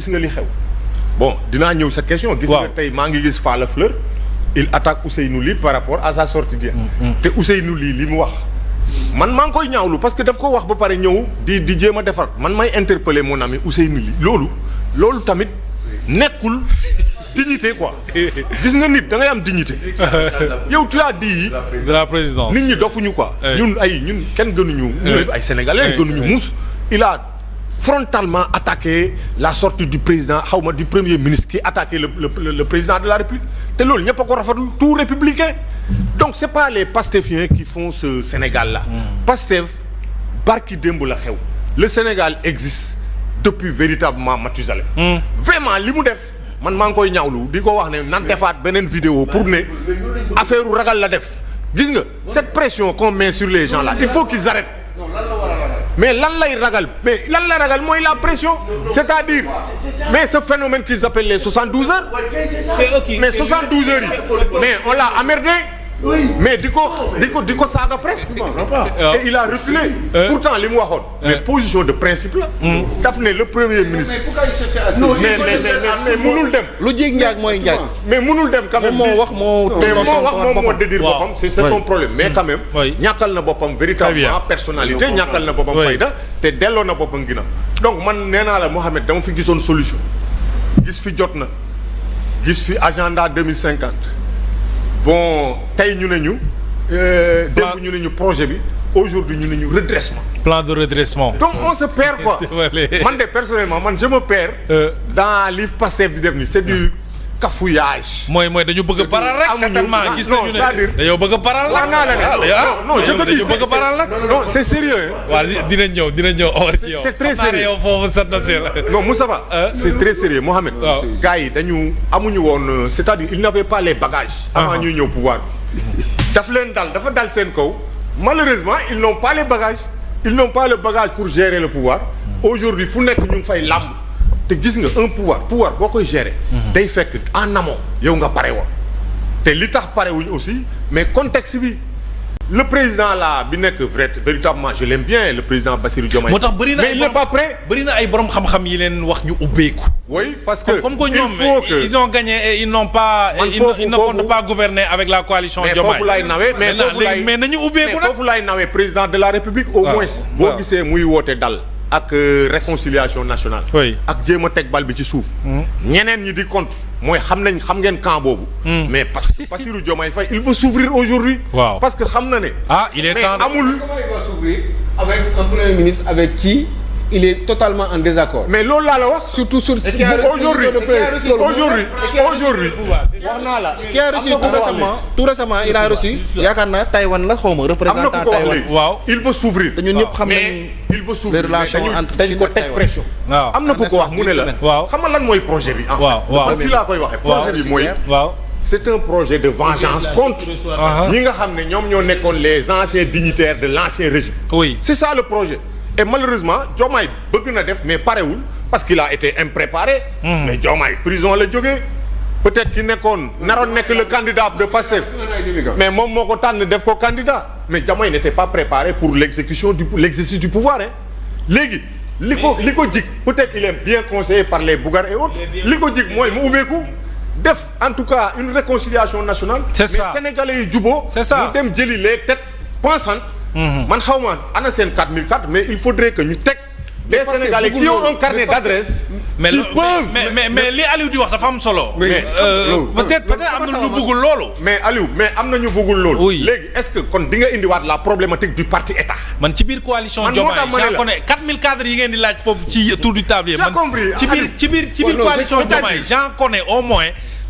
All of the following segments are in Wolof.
gis nga li xew bon dinaa ñëw sa question. gis nga tey maa ngi gis Falla Fleur il attaque Ousseynou Ly par rapport à sa sortie d'hier. te Ousseynou Ly li mu wax man maa ngi koy ñaawlu parce que daf ko wax ba pare ñëw di jéem a defar man may interpeller mon ami Ousseynou Ly loolu tamit nekkul dignité quoi gis nga nit da ngay am dignité yow tu as dit de la présidence nit ñi dofuñu quoi. ñun kenn gënuñu. ñun ay sénégalais gënuñu muus. il a frontalement attaqué la sortie du président xawma du premier ministre qui attaqué le président de la République te loolu ñëpp a ko rafetlu tout républicain donc c'est pas les Pastefiens qui font ce Sénégal là. Pastef barki démb la xew le Sénégal existe depuis véritablement Mathusalem. vraiment li mu def man maa ngi koy ñaawlu di ko wax ne nan defaat beneen vidéo pour ne affaire u ragal la def gis nga cette pression qu'on met sur les gens là il faut qu'ils arrêtent. mais lan lay ragal mais lan lay ragal mooy la pression c'est-à-dire mais ce phénomène qu'ils appellent les 72 heures mais 72 heures yi mais on l'a emmerdé mais di ko saaga presque et il a reculé pourtant li mu waxoon mais position de principe la daf ne le premier ministre mais munul dem lu jéeg njaag mooy njaag mais munul dem quand même moo dédire boppam c'est son problème mais quand même ñàkkal na boppam véritablement personnalité ñàkkal na boppam fayda te delloo na boppam ginnaaw donc man nee naa la Mohamed dama fi gisoon solution gis fi jot na gis fi agenda 2050 bon tey ñu ne ñu démb ñu ne ñu projet bi aujourd'hui ñu ne ñu redressement plan de redressement donc on se perd quoi man de personnellement je me perds dans li Pastef di def ni c'est du cafouillage mooy dañu bëgg a baral rek certainement gis nañu ne dañoo bëgg a baral la naa la ne non je te dis bëgg a baral nag non c'est sérieux waaw dinañ ñëw c'est très sérieux yow foofu sat na non Moustapha c'est très sérieux Mohamed gars yi dañu amuñu woon c'est-à-dire ils n'avaient pas les bagages avant ñuy ñëw pouvoir bi dafa dal seen kaw malheureusement ils n'ont pas les bagages ils n'ont pas le bagage pour gérer le pouvoir aujourd'hui fu nekk ñu ngi fay làmb te gis nga un pouvoir boo koy gérer day fekk en amont yow nga pare woon te li tax pare wuñ aussi mais contexte bi le président là bi nekk véritablement je l'aime bien le président Bassirou Diomaye moo tax bëri na mais il n'est pas prêt bëri na ay borom xam-xam yi leen wax ñu ubbeeku oui parce que comme que ñoom ils ont gagné et ils n'ont pas ils ne comptent pas gouverner avec la coalition Diomaye mais foofu laay nawee mais nañu ubbeeku nag foofu laay nawee président de la République au moins boo gisee muy woote dal ak réconciliation nationale ak jéem a teg bal bi ci suuf ñeneen ñi di compte mooy xam ngeen camp boobu mais parce que Bassirou Diomaye Faye il veut s'ouvrir aujourd'hui parce que xam na ne il est temps amul comment il va s'ouvrir avec un premier ministre avec qui il est totalement en désaccord. mais loolu laa la wax surtout sur aujourd'hui wax naa la qui a reçu tout récemment il a reçu yaakaar naa Taïwan la xawma représentant Taïwan waaw il veut s'ouvrir te ñun ñëpp xam nañ il veut s'ouvrir les relations entre dañ ko teg pression am na ku ko wax mu ne la xam nga lan mooy projet bi en fait man fii laa koy waxee projet bi mooy c'est un projet de vengeance contre ñi nga xam ne ñoom ñoo nekkoon les anciens dignitaires de l'ancien régime c'est ça le projet et malheureusement Diomaye bëgg na def mais parewul parce qu'il a été impréparé mais Diomaye prison la jógee peut-être ki naroon nekk le candidat de Pastef mais moom moo ko tànn def ko candidat mais Diomaye n'était pas préparé pour l'exercice du pouvoir léegi li ko jig peut-être il est bien conseillé par les Bougar et autres li ko jig mooy mu ubbeeku def en tout cas une réconciliation nationale mais sénégalais yi juboo ñu dem jëli les têtes pensantes man xaw ma ana seen 4004 mais il faudrait que ñu teg des Sénégalais qui ont un carnet d'adresse mais li Aliou di wax dafa am solo peut-être am na ñu bëggul loolu mais Aliou mais am na ñu bëggul loolu léegi est-ce que kon di nga indiwaat la problématique du parti état man ci biir coalition Diomaye j'en connais 4000 cadres yi ngeen di laaj foofu ci tour du tablier man ci biir coalition Diomaye j'en connais au moins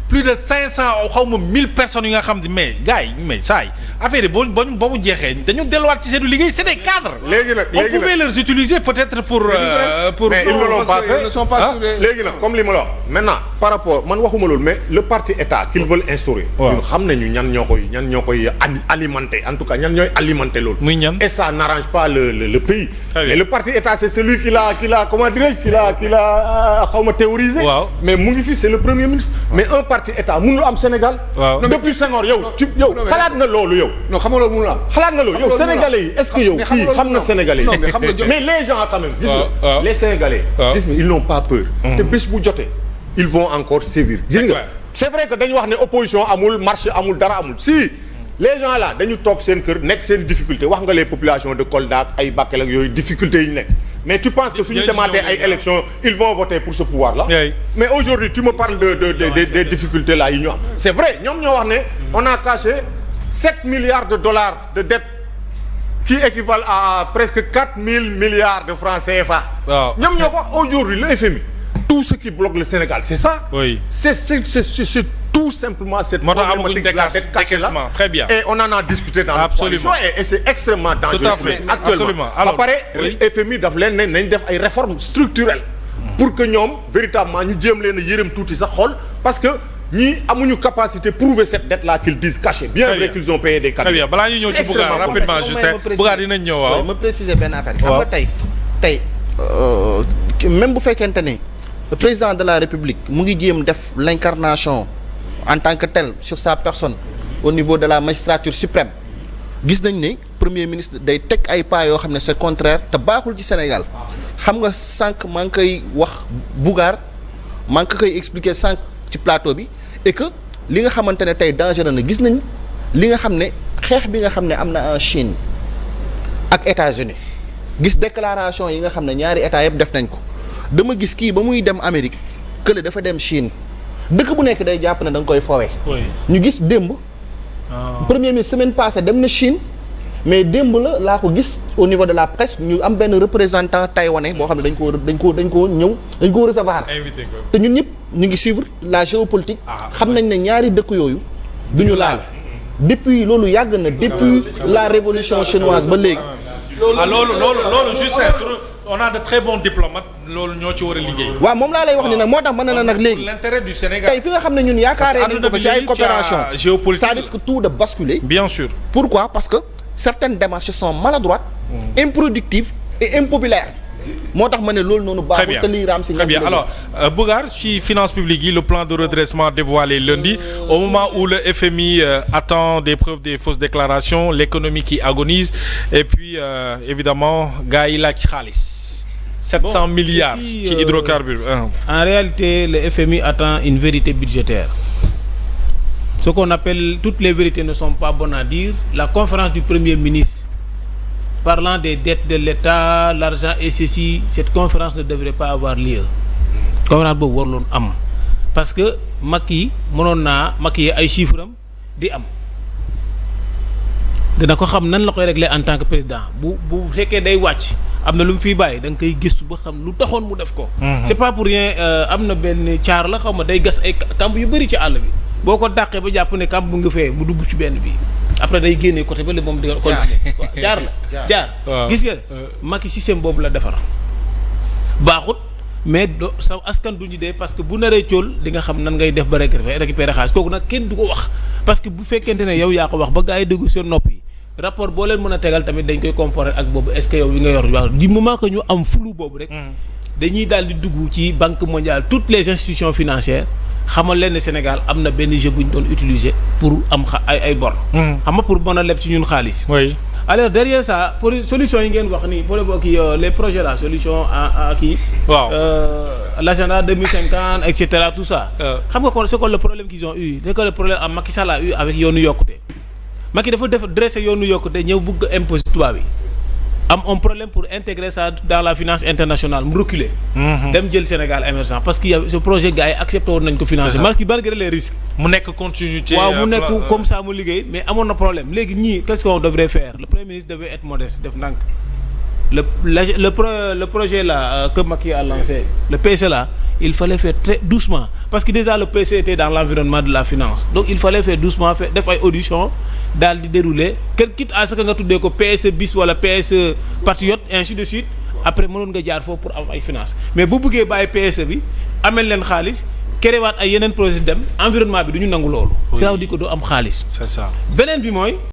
plus de 500 xaw ma 1000 personnes yi nga xam ne mais gars yi mais saa yi affaire yi ba mu jeexee dañu delluwaat ci seen liggéey c'est des cadres. léegi nag on pouvait les utiliser peut-être pour. mais ils ne l'ont pas fait léegi nag comme li ma la wax maintenant par rapport man waxuma loolu mais le parti état qu'ils veulent instaurer. ñun xam nañu ñan ñoo koy alimenter en tout cas ñan ñooy alimenter loolu. muy ñan et ça n'arrange pas le pays. mais le parti état c'est celui qui l'a comment dirais-je qui l'a xaw ma théorisé. mais mu ngi fi c'est le premier ministre mais un parti parti état mënul am Sénégal. waaw depuis Senghor yow. xalaat nga loolu yow. non xam nga loolu mënul am. xalaat nga loolu yow sénégalais yi est-ce que yow kii xam na sénégalais yi. mais les gens quand même. gis nga les sénégalais. gis nga ils n'ont pas peur. te bés bu jotee ils vont encore sévir. gis nga c'est vrai que dañu wax ne opposition amul marché amul dara amul si. les gens là dañu toog seen kër nekk seen difficulté wax nga les populations de Kolda ak ay Bakel ak yooyu difficultés yi ñu nekk mais tu penses que suñu demaatee ay élections ils vont voter pour ce pouvoir là. mais aujourd'hui tu me parles des difficultés là yi ñu am. c'est vrai ñoom ñoo wax ne on a caché 7 milliards de dollars de dette qui équivalent à presque 4 000 milliards de francs CFA. waaw ñoom ñoo ko aujourd'hui le FMI tout ce qui bloque le Sénégal c'est ça. oui c'est tout simplement cette problématique de la dette cachée là. Très bien. Et on en a discuté dans la coalition et c'est extrêmement dangereux. Tout à fait. Actuellement. Alors, ba pare FMI daf leen ne nañ def ay réformes structurelles pour que ñoom véritablement ñu jéem leen a yërëm tuuti sax xool parce que ñii amuñu capacité prouver cette dette là qu'ils disent cachée. Bien vrai qu'ils ont payé des capitaux. Très bien balaa ñuy ñëw ci Bougar rapidement Justin Bougar dinañ ñëw waaw. ma préciser benn affaire. xam nga tey même bu fekkente ni le président de la République mu ngi jéem def l'incarnation en tant que tel sur sa personne au niveau de la magistrature suprême gis nañ ne premier ministre day teg ay pas yoo xam ne c'est contraire te baaxul ci Sénégal xam nga sànq maa ngi koy wax Bougar maa ngi koy expliquer sànq ci plateau bi et que li nga xamante ne tey dangereux na gis nañ li nga xam ne xeex bi nga xam ne am na en Chine ak États-Unis gis déclaration yi nga xam ne ñaari états yëpp def nañ ko dama gis kii ba muy dem Amérique kële dafa dem Chine dëkk bu nekk day jàpp ne da nga koy foowee. ñu gis démb. premier ministre semaine passée dem na Chine mais démb laa ko gis au niveau de la presse ñu am benn représentant taïwanais boo xam ne dañ ko recevoir. te ñun ñëpp ñu ngi suivre la géopolitique. xam nañ ne ñaari dëkk yooyu du ñu laal. depuis loolu yàgg na depuis la révolution chinoise ba léegi. loolu Justin on a de très bons diplomates loolu ñoo ci war a liggéey. waaw moom laa lay wax ni nag moo tax mën na nag léegi l'intérêt du Sénégal tey fi nga xam ne ñun yaakaaree nañ ko fa ci ay coopération ça risque tout de basculer. bien sûr. pourquoi parce que certaines démarches sont maladroites. improductives et impopulaires. moo tax ma ne loolu noonu baaxul te liy raam si. très bien alors Bougar ci finances publiques yi le plan de redressement dévoilé lundi au moment où le FMI attend des preuves des fausses déclarations l'économie qui agonise et puis évidemment gars yi laaj xaalis 700 milliards ci hydrocarbures. En réalité le FMI attend une vérité budgétaire. Ce qu'on appelle toutes les vérités ne sont pas bonnes à dire. La conférence du Premier ministre parlant des dettes de l'État, l'argent et ceci, cette conférence ne devrait pas avoir lieu. Conférence boobu waruloon am parce que Macky mënoon naa Macky ay chiffres am di am dina ko xam nan la koy régler en tant que président bu fekkee day wàcc am na lu mu fiy bàyyi da nga koy gëstu ba xam lu taxoon mu def ko. C'est pas pour rien am na benn caar la xaw ma day gas ay kamb yu bëri ci àll bi boo ko dàqee ba jàpp ne kamb bu nga fee mu dugg ci benn bi. après day génnee côté ba léegi moom di nga continuer jaar gis nga Macky système boobu la defar baaxut mais sa askan du ñu dee parce que bu naree cool di nga xam nan ngay def ba récupérer xaalis kooku nag kenn du ko wax parce que bu fekkente ne yow yaa ko wax ba gars yi déggu seen nopp yi rapport boo leen mën a tegal tamit dañ koy comparer ak boobu est-ce que yow yi nga yor wax du moment que ñu am flou boobu rek dañuy daal di dugg ci banque mondiale toutes les institutions financières xamal leen ne Sénégal am na benn jeu bu ñu doon utiliser pour am ay bor. xam nga pour mën a leb ci ñun xaalis. oui alors derrière ça pour solution yi ngeen wax nii pour les projets là solution à kii. waaw l'agenda 2050 et cetera tout ça. xam nga kon c'est quoi le problème qu'ils ont eu c'est quoi le problème am Macky Sall a eu avec yoonu yokkute. Macky dafa dressé yoonu yokkute ñëw bëgg a imposer tubaab yi. am un problème pour intégrer ça dans la finance internationale mu reculer. dem jël Sénégal émergent parce que y a ce projet gars yi accepté woon nañ ko financer. malgré les risques. mu nekk continuité. waaw mu nekk comme ça mu liggéey mais amoon na problème léegi ñii qu'est-ce qu'on devrait faire le premier ministre devait être modeste def ndànk le projet là que Macky a lancé le PSE là il fallait faire très doucement parce que déjà le PSE était dans l'environnement de la finance donc il fallait faire doucement def ay audition daal di dérouler quitte à ce que nga tuddee ko PSE bis wala PSE patriote ainsi de suite après mënoon nga jaar foofu pour am ay finance mais bu bëggee bàyyi PSE bi amel leen xaalis créewaat ay yeneen projet dem environnement bi du ñu nangu loolu. ça veut dire que doo am xaalis. c'est ça beneen bi mooy.